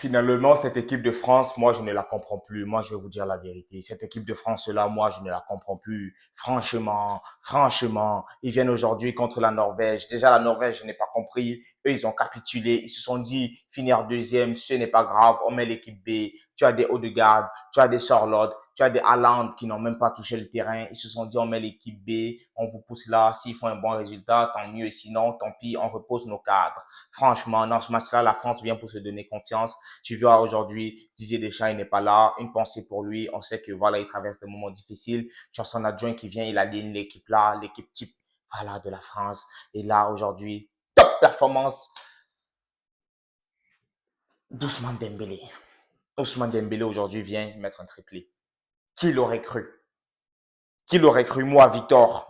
Finalement, cette équipe de France, moi, je ne la comprends plus. Moi, je vais vous dire la vérité. Cette équipe de France-là, moi, je ne la comprends plus. Franchement, ils viennent aujourd'hui contre la Norvège. Déjà, la Norvège, je n'ai pas compris. Eux, ils ont capitulé. Ils se sont dit, finir deuxième, ce n'est pas grave. On met l'équipe B. Tu as des Odegaard, tu as des Charlotte, tu as des Haaland qui n'ont même pas touché le terrain. Ils se sont dit, on met l'équipe B. On vous pousse là. S'ils font un bon résultat, tant mieux. Sinon, tant pis, on repose nos cadres. Franchement, dans ce match-là, la France vient pour se donner confiance. Tu vois, aujourd'hui, Didier Deschamps, il n'est pas là. Une pensée pour lui. On sait que voilà, il traverse des moments difficiles. Tu as son adjoint qui vient, il aligne l'équipe là, l'équipe type, voilà, de la France. Et là, aujourd'hui, top performance d'Ousmane Dembélé. Ousmane Dembélé, aujourd'hui, vient mettre un triplé. Qui l'aurait cru? Qui l'aurait cru? Moi, Victor.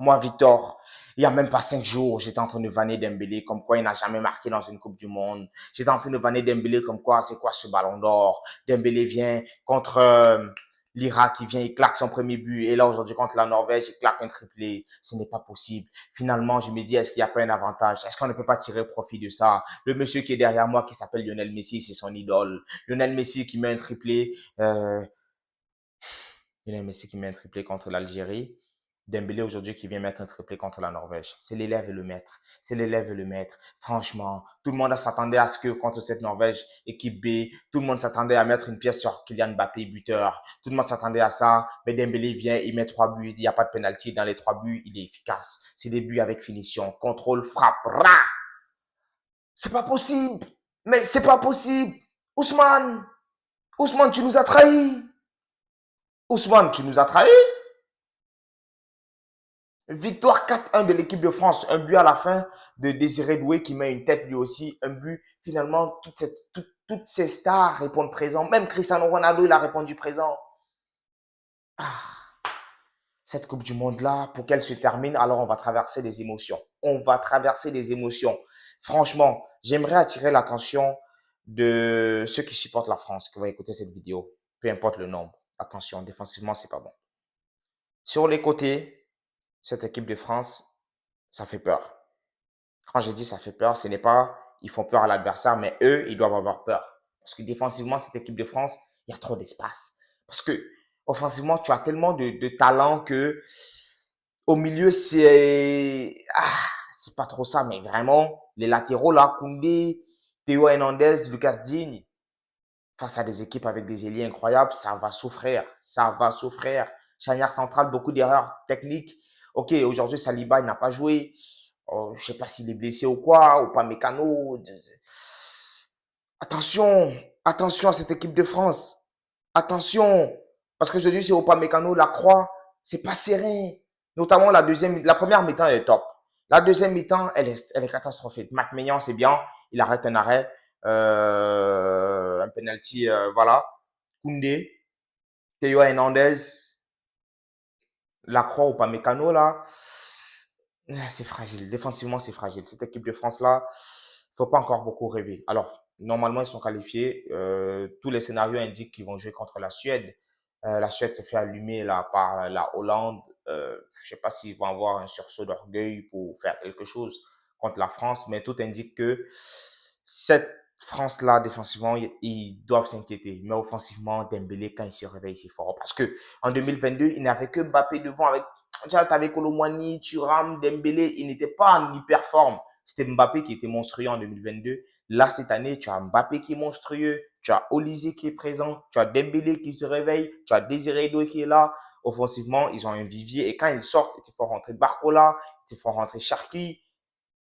Il y a même pas 5 jours, j'étais en train de vanner Dembélé comme quoi il n'a jamais marqué dans une Coupe du Monde. J'étais en train de vanner Dembélé comme quoi c'est quoi ce ballon d'or. Dembélé vient contre l'Irak, il vient, il claque son premier but. Et là, aujourd'hui, contre la Norvège, il claque un triplé. Ce n'est pas possible. Finalement, je me dis, est-ce qu'il n'y a pas un avantage? Est-ce qu'on ne peut pas tirer profit de ça? Le monsieur qui est derrière moi, qui s'appelle Lionel Messi, c'est son idole. Lionel Messi qui met un triplé. Lionel Messi qui met un triplé contre l'Algérie. Dembélé aujourd'hui qui vient mettre un triplé contre la Norvège. C'est l'élève et le maître. C'est l'élève et le maître. Franchement, tout le monde s'attendait à ce que contre cette Norvège, équipe B, tout le monde s'attendait à mettre une pièce sur Kylian Mbappé, buteur. Tout le monde s'attendait à ça. Mais Dembélé vient, il met 3 buts. Il n'y a pas de penalty. Dans les 3 buts, il est efficace. C'est des buts avec finition. Contrôle, frappe. Rah! C'est pas possible. Mais c'est pas possible. Ousmane, Ousmane, tu nous as trahis. Ousmane, tu nous as trahis. Victoire 4-1 de l'équipe de France. Un but à la fin de Désiré Doué qui met une tête lui aussi. Un but. Finalement, toutes ces stars répondent présent. Même Cristiano Ronaldo, il a répondu présent. Ah, cette Coupe du Monde-là, pour qu'elle se termine, alors on va traverser des émotions. On va traverser des émotions. Franchement, j'aimerais attirer l'attention de ceux qui supportent la France, qui vont écouter cette vidéo. Peu importe le nombre. Attention, défensivement, c'est pas bon. Sur les côtés, cette équipe de France, ça fait peur. Quand je dis ça fait peur, ce n'est pas ils font peur à l'adversaire, mais eux, ils doivent avoir peur. Parce que défensivement, cette équipe de France, il y a trop d'espace. Parce que offensivement, tu as tellement de talent que au milieu, c'est pas trop ça, mais vraiment, les latéraux là, Koundé, Théo Hernandez, Lucas Digne, face à des équipes avec des ailiers incroyables, ça va souffrir. Ça va souffrir. Charnière centrale, beaucoup d'erreurs techniques. Ok, aujourd'hui, Saliba, il n'a pas joué. Oh, je sais pas s'il est blessé ou quoi, ou pas mécano. Attention, attention à cette équipe de France. Attention. Parce que je dis, c'est Upamecano, la croix, c'est pas serein. Notamment la première mi-temps, elle est top. La deuxième mi-temps, elle est catastrophique. Mac Maignan, c'est bien. Il arrête un arrêt. Un penalty, voilà. Koundé, Théo Hernandez, la croix Upamecano, là. C'est fragile. Défensivement, c'est fragile. Cette équipe de France-là, faut pas encore beaucoup rêver. Alors, normalement, ils sont qualifiés. Tous les scénarios indiquent qu'ils vont jouer contre la Suède. La Suède s'est fait allumer là par la Hollande. Je sais pas s'ils vont avoir un sursaut d'orgueil pour faire quelque chose contre la France, mais tout indique que cette France-là, défensivement, ils doivent s'inquiéter. Mais offensivement, Dembélé, quand il se réveille, c'est fort. Parce que en 2022, il n'avait que Mbappé devant avec tu avais Colomwani, Thuram, Dembélé, il n'était pas en hyper forme. C'était Mbappé qui était monstrueux en 2022. Là, cette année, tu as Mbappé qui est monstrueux, tu as Olysée qui est présent, tu as Dembélé qui se réveille, tu as Désiré Doué qui est là. Offensivement, ils ont un vivier et quand ils sortent, il faut rentrer Barcola, il faut rentrer Sharky.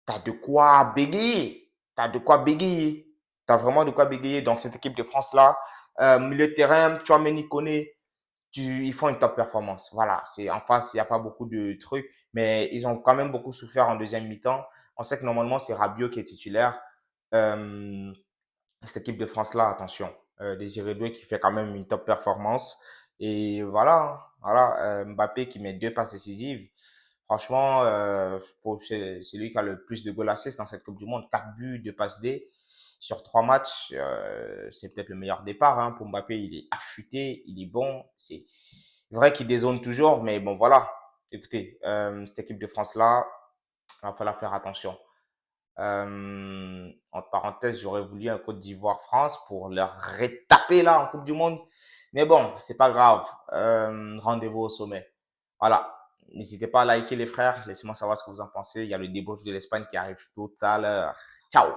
Tu as de quoi bégayer. Tu as de quoi bégayer. Tu as vraiment de quoi bégayer. Donc, cette équipe de France-là, milieu de terrain, tu as Méniconé, ils font une top performance. Voilà, c'est en face, il n'y a pas beaucoup de trucs, mais ils ont quand même beaucoup souffert en deuxième mi-temps. On sait que normalement, c'est Rabiot qui est titulaire. Euh, Cette équipe de France-là, attention. Désiré Doué qui fait quand même une top performance. Et voilà, Mbappé qui met 2 passes décisives. Franchement, c'est lui qui a le plus de goal assists dans cette Coupe du Monde. 4 buts, 2 passes D sur 3 matchs. C'est peut-être le meilleur départ hein, pour Mbappé. Il est affûté, il est bon. C'est vrai qu'il dézone toujours, mais bon, voilà. Écoutez, cette équipe de France-là, il va falloir faire attention. Entre parenthèses, j'aurais voulu un Côte d'Ivoire-France pour leur rétaper là en Coupe du Monde. Mais bon, c'est pas grave. Rendez-vous au sommet. Voilà. N'hésitez pas à liker les frères. Laissez-moi savoir ce que vous en pensez. Il y a le débrief de l'Espagne qui arrive tout à l'heure. Ciao!